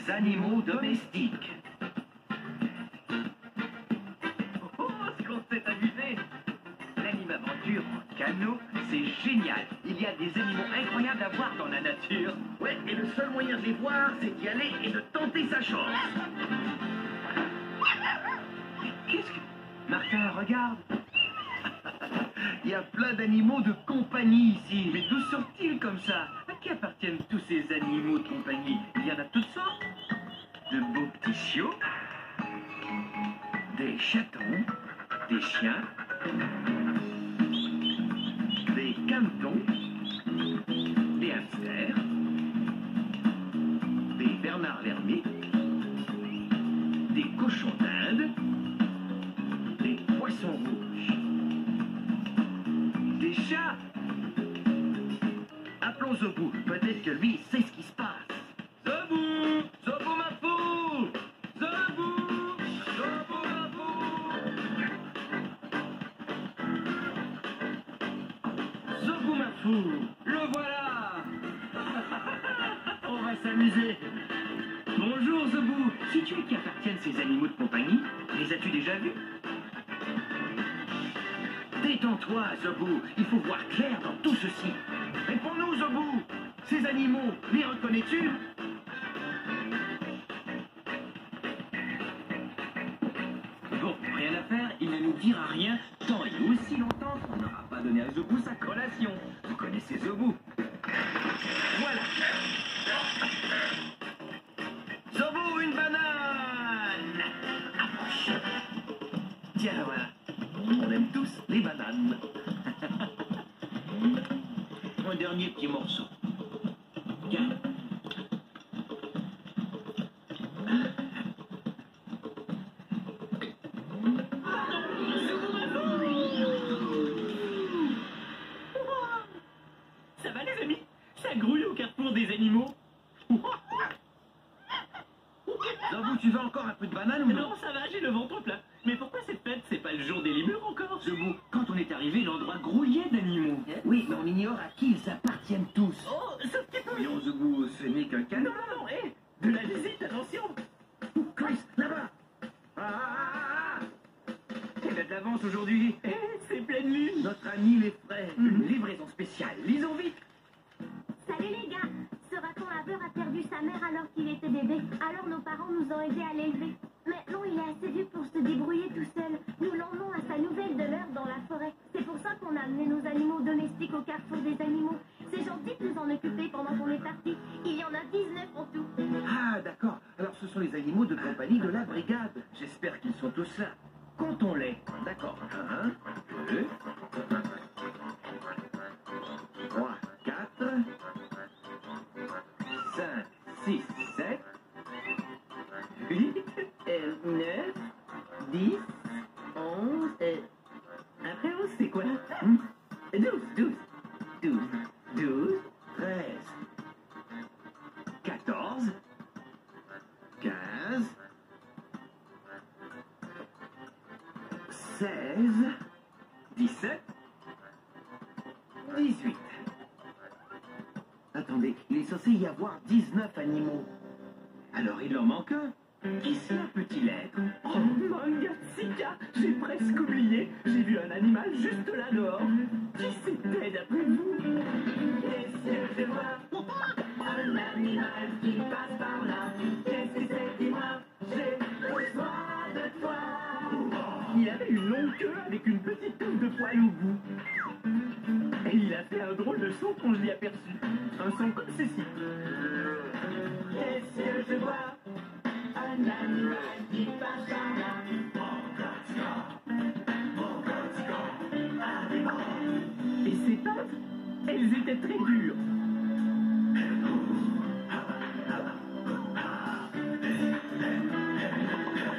les animaux domestiques. Oh, ce qu'on s'est amusé! L'animaventure en canot, c'est génial. Il y a des animaux incroyables à voir dans la nature. Ouais, et le seul moyen de les voir, c'est d'y aller et de tenter sa chance. Qu'est-ce que... Martin, regarde. Il y a plein d'animaux de compagnie ici. Mais d'où sortent-ils comme ça? À qui appartiennent tous ces animaux de compagnie? Il y en a toutes sortes. De beaux petits chiots, des chatons, des chiens, des canetons, des hamsters, des bernards l'ermite, des cochons d'Inde, des poissons rouges, des chats. Appelons Zobou, peut-être que lui sait ce qui se passe. Zobou! Zobou ma fou! Zobou! Zobou ma fou! Zobou ma fou! Le voilà! On va s'amuser. Bonjour Zobou. Sais-tu à qui appartiennent ces animaux de compagnie? Les as-tu déjà vus? Détends-toi, Zobou. Il faut voir clair dans tout ceci. Réponds-nous, Zobou. Ces animaux, les reconnais-tu? Bon, rien à faire, il ne nous dira rien tant et aussi longtemps qu'on n'aura pas donné à Zobou sa collation. Vous connaissez Zobou. Voilà. Zobou, une banane! Approche. Tiens, voilà. On aime tous les bananes. Un dernier petit morceau. Tiens. Ça va les amis? Ça grouille au carrefour des animaux. Zobou, tu veux encore un peu de banane ou non? Non, ça va, j'ai le ventre plein. Mais pourquoi cette fête? C'est pas le jour des lémures encore? Zobou, quand on est arrivé, l'endroit grouillait d'animaux. Oui, mais on ignore à qui ils appartiennent tous. Oh, sauf qu'il peut... Voyons, Zobou, ce n'est qu'un canot. Non, hé, de la visite, attention. Chris, là-bas. Elle a de l'avance aujourd'hui. Eh, c'est pleine lune. Notre ami les frais, une livraison spéciale. Lisons vite. Salut les gars! Ce raton laveur a perdu sa mère alors qu'il était bébé. Alors nos parents nous ont aidés à l'élever. Maintenant il est assez vieux pour se débrouiller tout seul. Nous l'emmenons à sa nouvelle demeure dans la forêt. C'est pour ça qu'on a amené nos animaux domestiques au carrefour des animaux. C'est gentil de nous en occuper pendant qu'on est parti. Il y en a 19 en tout. Ah, d'accord. Alors ce sont les animaux de compagnie de la brigade. J'espère qu'ils sont tous là. Comptons-les. D'accord. 1, 2, 3, 4, 5, 6, 7, 8, 9, 10, 11, après 11, c'est quoi? 12, 13, 14, 15, 16, 17, 18. Attendez, il est censé y avoir 19 animaux. Alors il en manque un. Qui cela peut-il être? Oh, Mangatsika, j'ai presque oublié. J'ai vu un animal juste là dehors. Qui c'était d'après vous? Qu'est-ce que je vois? Un animal qui passe par là. Qu'est-ce que c'est? Dis-moi, j'ai besoin de toi. Il avait une longue queue avec une petite touffe de poils au bout. Et il a fait un drôle de son quand je l'ai aperçu. Un son comme ceci. Qu'est-ce que je vois? Un animal qui passe par là. Et ses pattes, elles étaient très dures.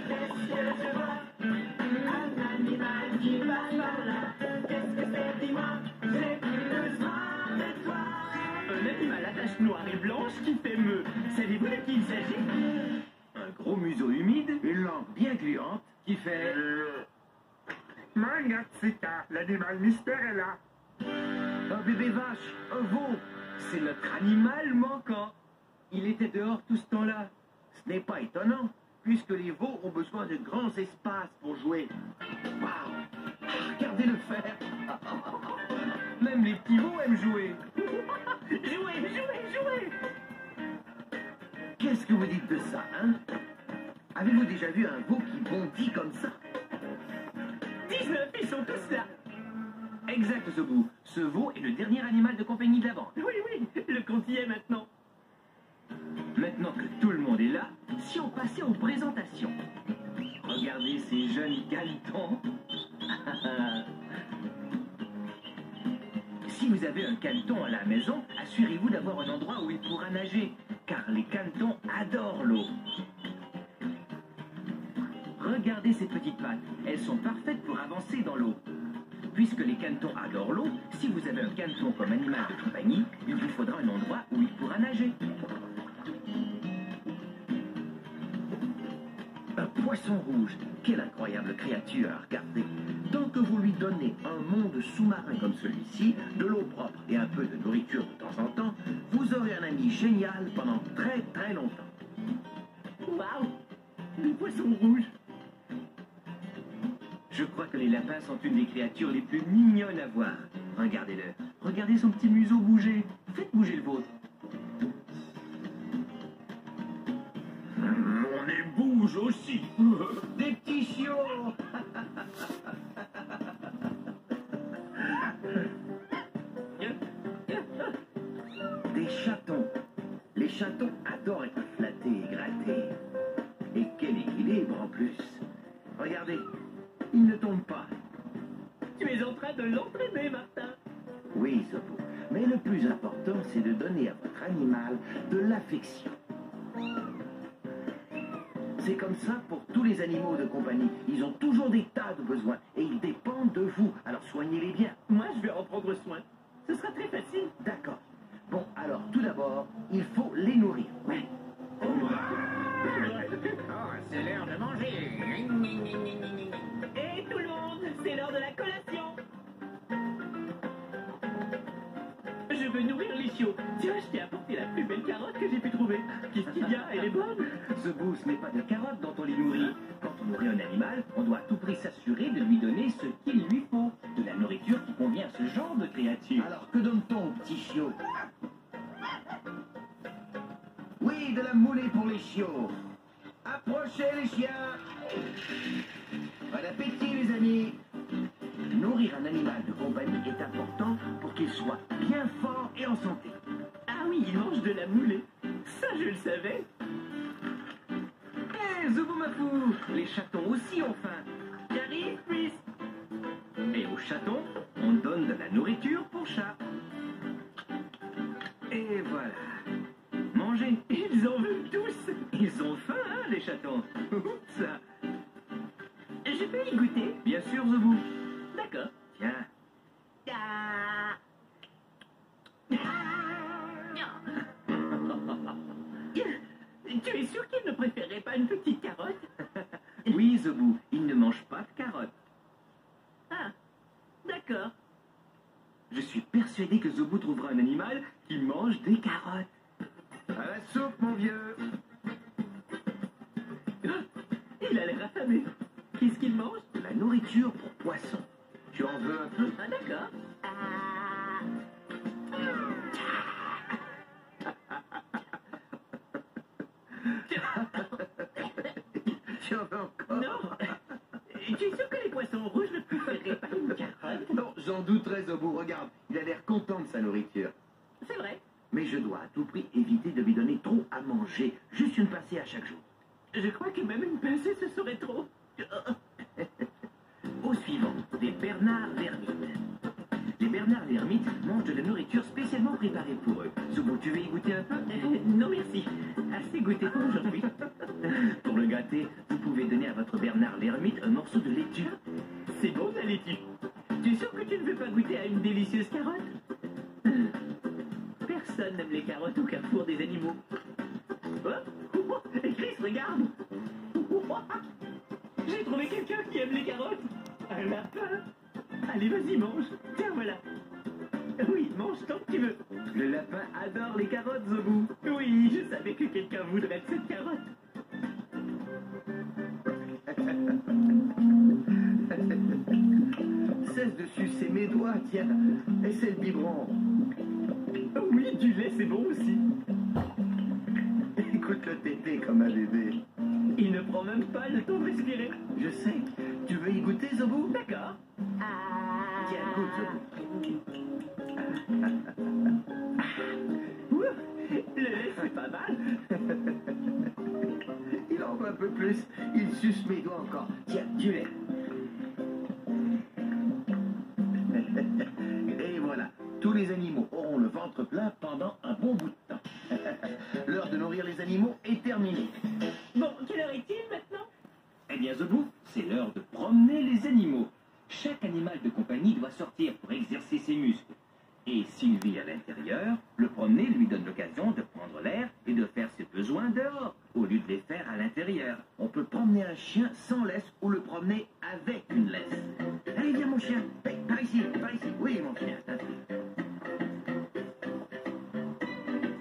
Qu'est-ce que je vois? Un animal qui passe par là. Qu'est-ce que c'est? Dis-moi, j'ai besoin de toi. Un animal à taches noires et blanches qui fait meuh. Savez-vous de qui il s'agit? Un gros museau humide, une langue bien gluante qui fait... Mangatsika, l'animal mystère est là. Un bébé vache, un veau. C'est notre animal manquant. Il était dehors tout ce temps-là. Ce n'est pas étonnant, puisque les veaux ont besoin de grands espaces pour jouer. Waouh! Regardez-le faire! Même les petits veaux aiment jouer. Jouez. Qu'est-ce que vous dites de ça, hein? Avez-vous déjà vu un veau qui bondit comme ça? 19, ils sont tous là. Exact, Zobou. Ce veau est le dernier animal de compagnie de la bande. Oui, le compte y est maintenant. Maintenant que tout le monde est là, si on passait aux présentations. Regardez ces jeunes canetons. Si vous avez un caneton à la maison, assurez-vous d'avoir un endroit où il pourra nager, car les canetons adorent l'eau. Regardez ces petites pattes, elles sont parfaites pour avancer dans l'eau. Puisque les canetons adorent l'eau, si vous avez un caneton comme animal de compagnie, il vous faudra un endroit où il pourra nager. Un poisson rouge, quelle incroyable créature à regarder. Tant que vous lui donnez un monde sous-marin comme celui-ci, de l'eau propre et un peu de nourriture de temps en temps, vous aurez un ami génial pendant très très longtemps. Waouh, des poissons rouges. Je crois que les lapins sont une des créatures les plus mignonnes à voir. Regardez-le. Regardez son petit museau bouger. Faites bouger le vôtre. Mon nez bouge aussi. Des petits chiots. Des chatons. Les chatons adorent être flattés et grattés. Et quel équilibre en plus. Regardez. Il ne tombe pas. Tu es en train de l'entraîner, Martin. Oui, Zobo. Mais le plus important, c'est de donner à votre animal de l'affection. C'est comme ça pour tous les animaux de compagnie. Ils ont toujours des tas de besoins et ils dépendent de vous. Alors soignez-les bien. Moi, je vais en prendre soin. Ce sera très facile. D'accord. Bon, alors tout d'abord, il faut les nourrir. Ouais. Oh, c'est l'heure de manger. Et tout le monde, c'est l'heure de la collation. Je veux nourrir les chiots. Tiens, je t'ai apporté la plus belle carotte que j'ai pu trouver. Qu'est-ce qu'il y a? Elle est bonne. Zobo, ce n'est pas de carottes dont on les nourrit. Quand on nourrit un animal, on doit à tout prix s'assurer de lui donner ce qu'il lui faut. De la nourriture qui convient à ce genre de créature. Alors, que donne-t-on aux petits chiots? Oui, de la moulée pour les chiots. Approchez les chiens. Bon appétit, les amis. Nourrir un animal de compagnie est important pour qu'il soit bien fort et en santé. Ah oui, il mange de la moulée. Ça, je le savais. Hé, Zoubou-Mafou, les chatons aussi ont faim. J'arrive, fils. Et aux chatons, on donne de la nourriture pour chat. Et voilà. Mangez. Ils en veulent tous. Ils ont faim, hein, les chatons. Oups. Je peux y goûter? Bien sûr, Zoubou. D'accord. Tiens. Ah. Tu es sûr qu'il ne préférait pas une petite carotte? Oui, Zoubou, il ne mange pas de carottes. Ah, d'accord. Je suis persuadé que Zoubou trouvera un animal qui mange des carottes. À la soupe, mon vieux. Il a l'air affamé. Qu'est-ce qu'il mange? De la nourriture pour poissons. Tu en veux un peu? Ah, d'accord. Ah. Tu en veux encore? Non. Tu es sûr que les poissons rouges ne préféreraient pas une carotte? Non, j'en douterais, Zoubou. Regarde, il a l'air content de sa nourriture. C'est vrai. Mais je dois à tout prix éviter de lui donner trop à manger. Juste une pincée à chaque jour. Je crois que même une pincée, ce serait trop. Au suivant, des bernards l'ermite. Les bernards l'ermite mangent de la nourriture spécialement préparée pour eux. Zoubou, tu veux y goûter un peu? Non, merci. Assez goûté pour aujourd'hui. Pour le gâter, vous pouvez donner à votre bernard l'ermite un morceau de laitue. C'est bon, la laitue. Tu es sûr que tu ne veux pas goûter à une délicieuse carotte? Personne n'aime les carottes au carrefour des animaux. Oh, et Chris, regarde. J'ai trouvé quelqu'un qui aime les carottes. Un lapin. Allez, vas-y, mange. Tiens, voilà. Oui, mange tant que tu veux. Le lapin adore les carottes, Zoubou. Oui, je savais que quelqu'un voudrait de cette carotte. tiens, essaie le biberon. Oui, du lait, c'est bon aussi. Écoute le tété comme un bébé. Il ne prend même pas le temps de respirer. Je sais. Tu veux y goûter, Zobou? D'accord. Tiens, goûte, Zobou. Ouf, le lait, c'est pas mal. Il en veut un peu plus. Il suce mes doigts encore. Tiens, du lait. Et voilà. Tous les animaux auront le ventre plein pendant un bon bout de temps. L'heure de nourrir les animaux est terminée. Bon, quelle heure est-il maintenant? Eh bien, Zobou, c'est l'heure de promener les animaux. Chaque animal de compagnie doit sortir pour exercer ses muscles. Et s'il vit à l'intérieur, le promener lui donne l'occasion de prendre l'air et de faire ses besoins dehors, au lieu de les faire à l'intérieur. On peut promener un chien sans laisse ou le promener avec une laisse. Allez, viens mon chien. Hey, par ici, par ici. Oui, mon chien.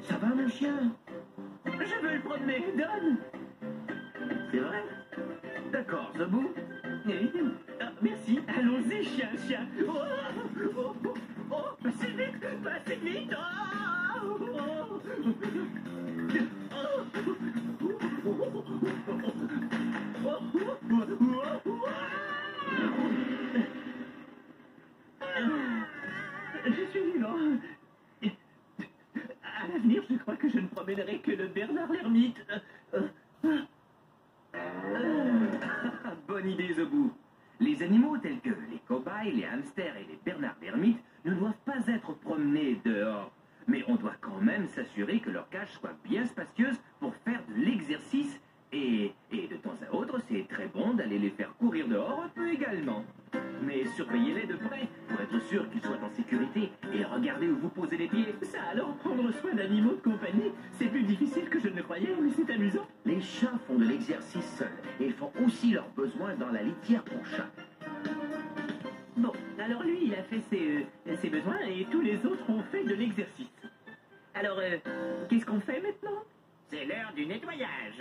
Ça va, mon chien? Je veux le promener, donne. C'est vrai? D'accord, Zobou. Ah, merci, allons-y, chien. Oh, oh, oh, oh, passez vite. Oh, Je suis vivant. À l'avenir, je crois que je ne promènerai que le Bernard l'ermite. Bonne idée, Zobou. Les animaux tels que les cobayes, les hamsters et les bernards l'ermite ne doivent pas être promenés dehors. Mais on doit quand même s'assurer que leur cage soit bien spacieuse pour faire de l'exercice. Et de temps à autre, c'est très bon d'aller les faire courir dehors un peu également. Mais surveillez-les de près pour être sûr qu'ils soient en sécurité et regardez où vous posez les pieds. Ça alors, prendre soin d'animaux de compagnie, c'est plus difficile que je ne le croyais, mais c'est amusant. Les chats font de l'exercice seuls et ils font aussi leurs besoins dans la litière pour chat. Bon, alors lui, il a fait ses besoins et tous les autres ont fait de l'exercice. Alors, qu'est-ce qu'on fait maintenant? C'est l'heure du nettoyage.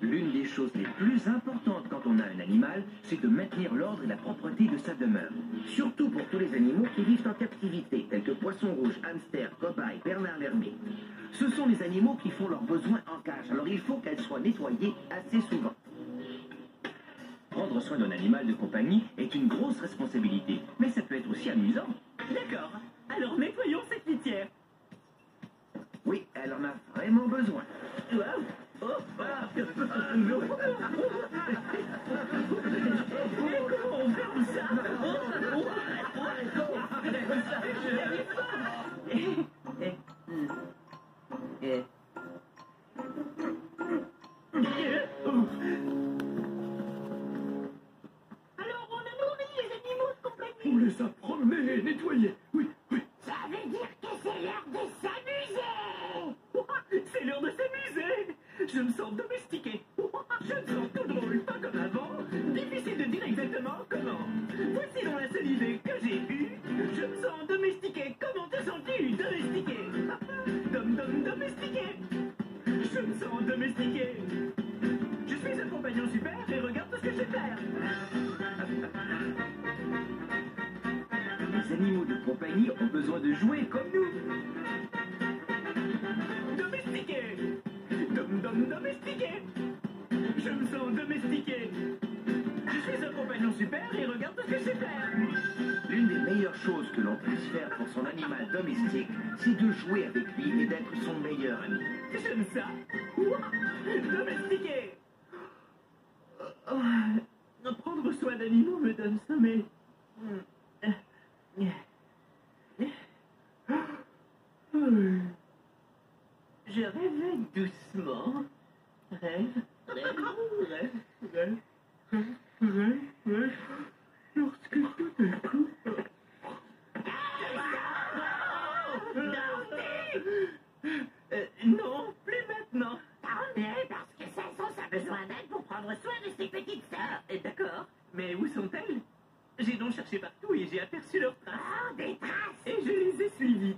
L'une des choses les plus importantes quand on a un animal, c'est de maintenir l'ordre et la propreté de sa demeure. Surtout pour tous les animaux qui vivent en captivité, tels que poissons rouges, hamsters, cobayes, bernard l'ermite. Ce sont les animaux qui font leurs besoins en cage, alors il faut qu'elles soient nettoyées assez souvent. Prendre soin d'un animal de compagnie est une grosse responsabilité, mais ça peut être aussi amusant. D'accord, alors nettoyons cette litière. Oui, elle en a vraiment besoin. Waouh. Oh, ah. Comment on ferme ça? Alors, on a nourri les animaux de compagnie. On les a promenés et nettoyés. Oui, oui. Ça veut dire que c'est l'heure de s'amuser. C'est l'heure de s'amuser. Je me sens domestiqué. Je me sens tout drôle, pas comme avant. Difficile de dire exactement comment. Voici donc la seule idée que j'ai eue. Je me sens domestiqué. Comment te sens-tu domestiqué? Domestiqué. Je me sens domestiqué. Je suis un compagnon super et regarde tout ce que je sais faire. Les animaux de compagnie ont besoin de jouer comme nous. Domestiqué. Domestiqué. Je me sens domestiqué. Je suis un compagnon super et regarde tout ce que je sais faire. L'une des meilleures choses que l'on puisse faire pour son animal domestique, c'est de jouer avec lui et d'être son meilleur ami. J'aime ça. Domestiqué. Prendre soin d'animaux me donne sommeil. Je rêvais doucement. Rêve. Lorsque tout d'un coup... non, plus maintenant. Tant mieux, parce que Samson a besoin d'aide pour prendre soin de ses petites sœurs. D'accord, mais où sont-elles? J'ai donc cherché partout et j'ai aperçu leurs traces. Oh, des traces. Et je les ai suivies.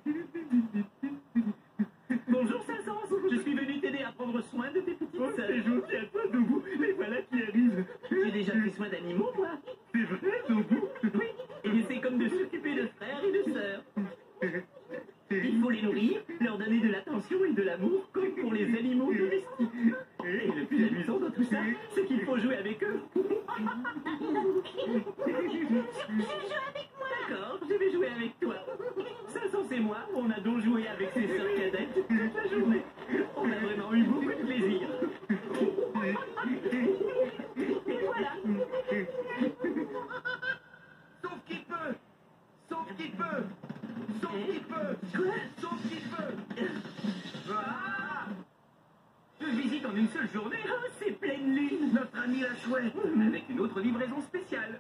Bonjour Samson, je suis venu t'aider à prendre soin de tes petites sœurs. C'est gentil à toi, Doubou, mais voilà qui arrive. J'ai déjà fait soin d'animaux, moi. C'est vrai, Zobu? Oui, et c'est comme de s'occuper de frères et de sœurs. Il faut les nourrir, leur donner de l'attention et de l'amour, comme pour les animaux domestiques. Et le plus amusant dans tout ça, c'est qu'il faut jouer avec eux. Je joue avec moi. D'accord, je vais jouer avec toi. Saint-Saëns et moi, on a donc joué avec ses sœurs cadettes toute la journée. On a vraiment eu beaucoup de plaisir. Et voilà. Sauf qu'il peut. Sauf qu'il peut. Sauf qu'il peut. Quoi? Sauf qu'il peut. Ah, Deux visites en une seule journée, Oh, c'est pleine lune. notre ami la chouette. avec une autre livraison spéciale.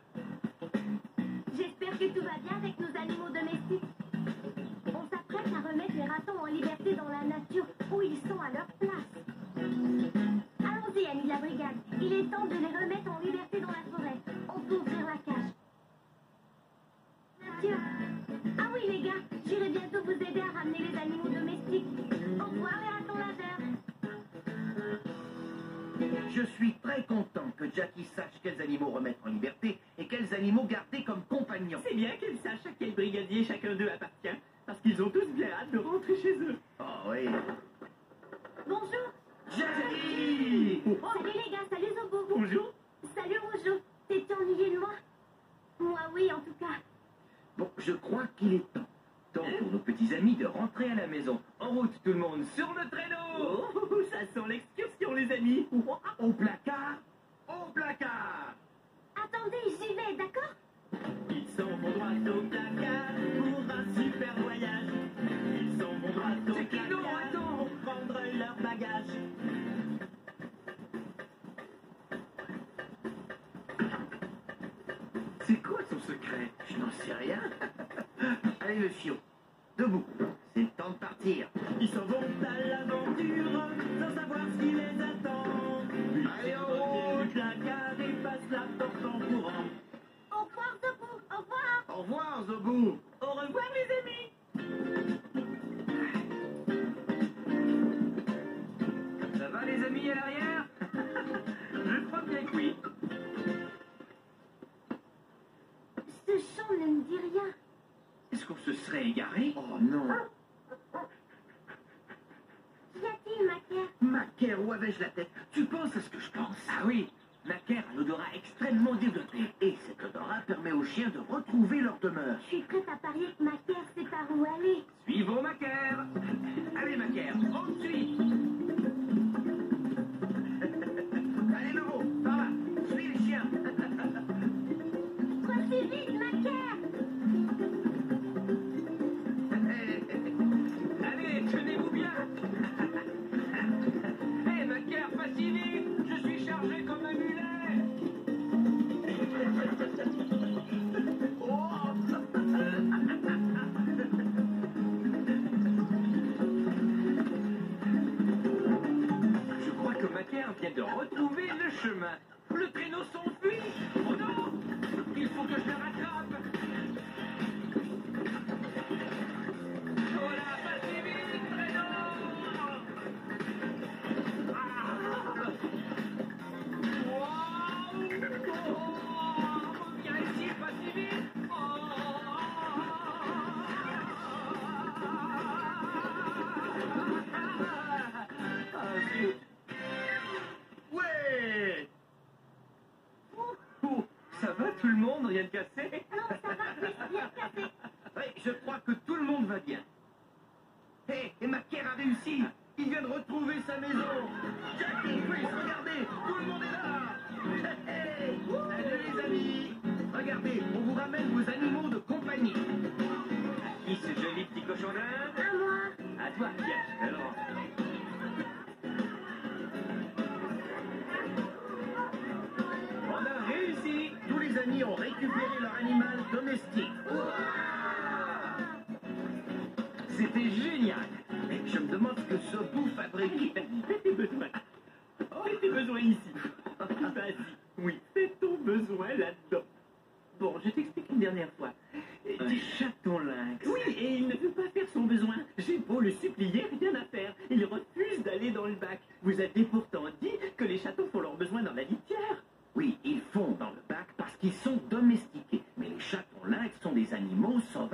J'espère que tout va bien avec nos animaux domestiques. On s'apprête à remettre les ratons en liberté dans la nature où ils sont à leur place. Allons-y, amis de la brigade. Il est temps de les remettre en liberté dans la forêt. On peut ouvrir la cage. Nature. Ah oui, les gars, j'irai bientôt vous aider à ramener les animaux domestiques. Au revoir, les ratons laveurs. Je suis très content que Jackie sache quels animaux remettre en liberté et quels animaux garder comme compagnons. C'est bien qu'ils sachent à quel brigadier chacun d'eux appartient, parce qu'ils ont tous bien hâte de rentrer chez eux. Oh oui. Bonjour. Jackie! Salut les gars, salut Zobo. Bonjour. Salut Rougeau. T'étais ennuyé de moi? Moi oui, en tout cas. Bon, je crois qu'il est temps. Temps pour nos petits amis de rentrer à la maison. En route, tout le monde, sur le traîneau! Oh, ça sent l'excursion, les amis. Au placard! Au placard! Attendez, j'y vais, d'accord? Ils s'en vont droit au placard pour un super voyage. Ils s'en vont droit au C'est qui, non? placard Attends. pour prendre leur bagage. C'est quoi son secret? Je n'en sais rien. Allez, le chiot. Debout. C'est le temps de partir. Ils s'en vont à l'aventure sans savoir ce qui les attend. Allez, en Ils route. du placard et passent la porte en courant. Au revoir Zobo, au revoir. Au revoir, Zobou. Au revoir, les amis. Ça va les amis à l'arrière? Je crois bien que oui. Ce chant ne me dit rien. Est-ce qu'on se serait égaré? Oh non. Qu'y a-t-il, Macaire? Macaire, où avais-je la tête? Tu penses à ce que je pense? Ah oui, Macaire a l'odorat extrêmement développé. Et cet odorat permet aux chiens de retrouver leur demeure. Je suis prête à parier que Macaire sait par où aller. Suivons Macaire. Allez Macaire, on te suit. Allez, Lobo, par là. Suis les chiens. Croissez vite, Macaire. Allez, tenez-vous bien. Hé Macaire, pas si vite. Je suis chargé comme un mulet. Je crois que Macaire vient de retrouver le chemin. Le traîneau s'enfuit. Oh non! Il faut que je le rattrape. Oh là, pas si vite, traîneau! Ah! Wow! Oh! Viens ici, pas si vite! Ah, zut! Ouais. Oh, ça va tout le monde, rien de cassé? Non, ça va, mais bien cassé. Oui, je crois que tout le monde va bien. Hé, et Macaire a réussi. Il vient de retrouver sa maison. Jackie, Chris, regardez, tout le monde est là. Hey, salut les amis. Regardez, on vous ramène vos animaux de compagnie. Qui ce joli petit cochon d'Inde? À moi. À toi, tiens, je te le rends. On a réussi! Tous les amis ont récupéré leur animal domestique. C'était génial! Et je me demande ce que Zobou fabrique. Fais tes besoins. Fais tes besoins ici. Vas-y. Oui, fais ton besoin là-dedans. Bon, je t'explique une dernière fois. Un chaton lynx! Oui, et il ne veut pas faire son besoin. J'ai beau le supplier, rien à faire. Il refuse d'aller dans le bac. Vous avez pourtant dit que les chatons font leurs besoins dans la litière. Oui, ils font dans le bac.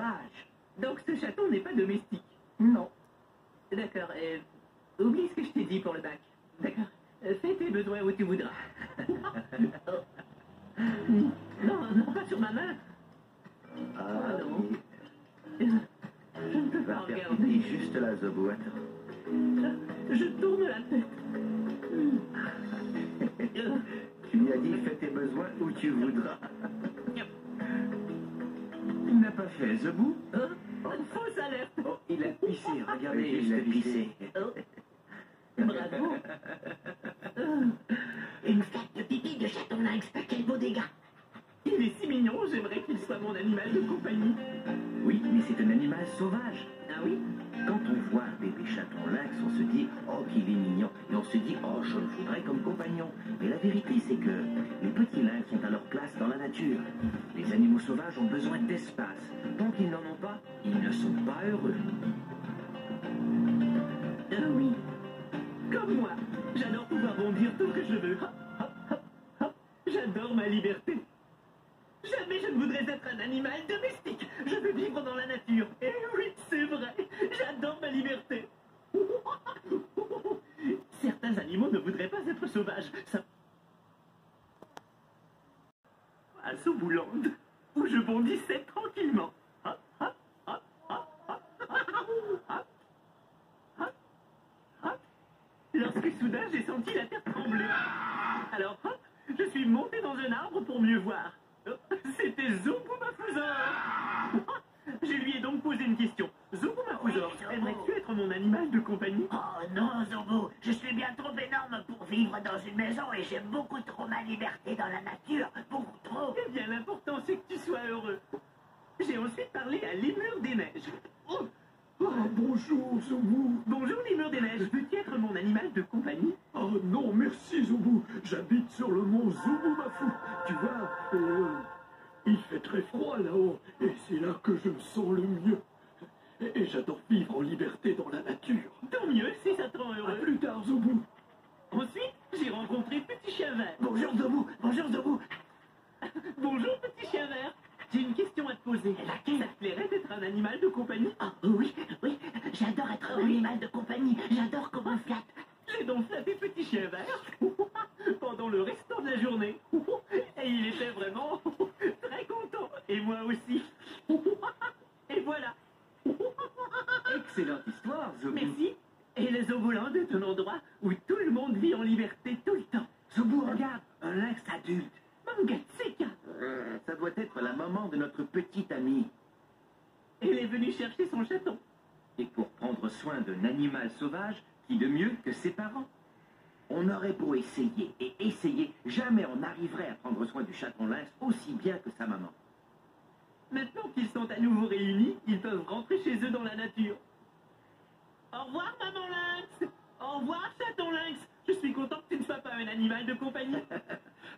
sauvage. Donc ce chaton n'est pas domestique. Non. D'accord. Oublie ce que je t'ai dit pour le bac. D'accord. Fais tes besoins où tu voudras. Oh. Non, non, pas sur ma main. Ah non. oui. Je ne peux Va pas faire regarder. pipi juste là, Zobo, attends. Je tourne la tête. Tu lui as dit fais tes besoins où tu voudras. Il n'a pas fait, Zebou. Fausse alerte. Oh, il a pissé, regardez, il a pissé. Bravo. Une flaque de pipi de chaton lynx, quel beau dégât. Il est si mignon, j'aimerais qu'il soit mon animal de compagnie. Oui, mais c'est un animal sauvage. Ah oui? Quand on voit un bébé chaton lynx, on se dit oh qu'il est mignon, et on se dit oh je le voudrais comme compagnon. Mais la vérité c'est que les petits lynx sont à leur place dans la nature. Les animaux sauvages ont besoin d'espace. Tant qu'ils n'en ont pas, ils ne sont pas heureux. Ah oui. Comme moi, j'adore pouvoir bondir tout ce que je veux. Hop, hop, hop, hop. J'adore ma liberté. Jamais je ne voudrais être un animal domestique. Je veux vivre dans la nature. Et oui, c'est vrai. J'adore ma liberté. Certains animaux ne voudraient pas être sauvages. Ça... À Zobouland, où je bondissais tranquillement. Hop, hop, hop, hop, hop, hop, hop, hop, hop. Lorsque soudain j'ai senti la terre trembler. Alors hop, je suis monté dans un arbre pour mieux voir. C'était Zoboumafouza. Je lui ai donc posé une question. Zoboumafouza, Oui, Zobo. aimerais-tu être mon animal de compagnie? Oh non, Zobo, je suis bien trop énorme pour vivre dans une maison et j'aime beaucoup trop ma liberté dans la nature. Beaucoup trop. Eh bien, l'important c'est que tu sois heureux. J'ai ensuite parlé à Lémur des Neiges. Oh, Bonjour, Zoubou. bonjour Lémur des Neiges, veux-tu être mon animal de compagnie? Oh non, merci, Zoubou. J'habite sur le mont Zoubou-Mafou. Tu vois, il fait très froid là-haut et c'est là que je me sens le mieux. Et j'adore vivre en liberté dans la nature. Tant mieux si ça te rend À heureux. plus tard, Zoubou. Ensuite, j'ai rencontré Petit Chien Vert. Bonjour, Zobo. Bonjour, Zobo. Bonjour Petit Chien Vert, j'ai une question à te poser. Laquelle? Ça te plairait d'être un animal de compagnie? Ah oui, oui, j'adore être un animal de compagnie. J'adore qu'on me flatte. J'ai donc flatté Petit Chien Vert pendant le restant de la journée. Et il était vraiment très content. Et moi aussi. Et voilà. Excellente histoire, Zobou. Merci. Et le Zoboland est un endroit où tout le monde vit en liberté tout le temps. Zobou, regarde, un lynx adulte. Mangatsika. Ça doit être la maman de notre petite amie. Elle est venue chercher son chaton. Et pour prendre soin d'un animal sauvage, qui de mieux que ses parents? On aurait beau essayer et essayer, jamais on n'arriverait à prendre soin du chaton lynx aussi bien que sa maman. Maintenant qu'ils sont à nouveau réunis, ils peuvent rentrer chez eux dans la nature. Au revoir, maman lynx. Au revoir, chaton lynx. Je suis content que tu ne sois pas un animal de compagnie.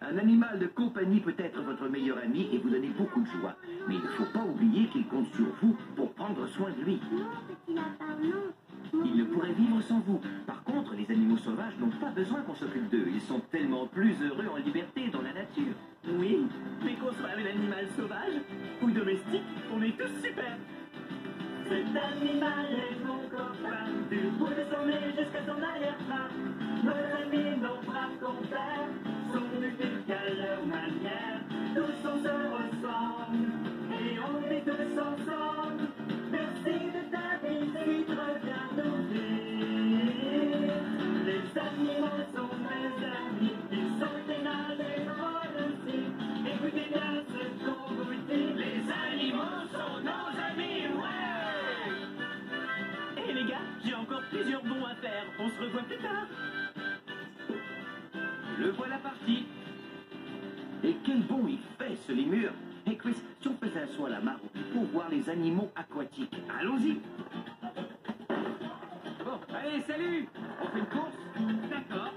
Un animal de compagnie peut être votre meilleur ami et vous donner beaucoup de joie. Mais il ne faut pas oublier qu'il compte sur vous pour prendre soin de lui. Non, petit lapin, non. Il ne pourrait vivre sans vous. Par contre, les animaux sauvages n'ont pas besoin qu'on s'occupe d'eux. Ils sont tellement plus heureux en liberté dans la nature. Oui, mais qu'on soit un animal sauvage ou domestique, on est tous super. Cet animal est mon copain, du bout de son nez jusqu'à son arrière-plan. Nos amis, nos braves compères, sont uniques à leur manière. Tous on se ressemble, et on est tous ensemble. Merci de ta visite, reviens nous dire. Les animaux sont mes amis, ils sont aimables et drôles aussi. Écoutez bien ce qu'on vous dit, les animaux sont nos amis, ouais! Et les gars, j'ai encore plusieurs bons à faire, on se revoit plus tard. Le voilà parti. Et quel bon il fait, ce lémur. Et Chris, si on faisait un saut à la mare pour voir les animaux aquatiques. Allons-y. Bon, allez, salut. On fait une course? D'accord.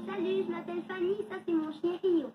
Salut, je m'appelle Fanny, ça c'est mon chien Rio.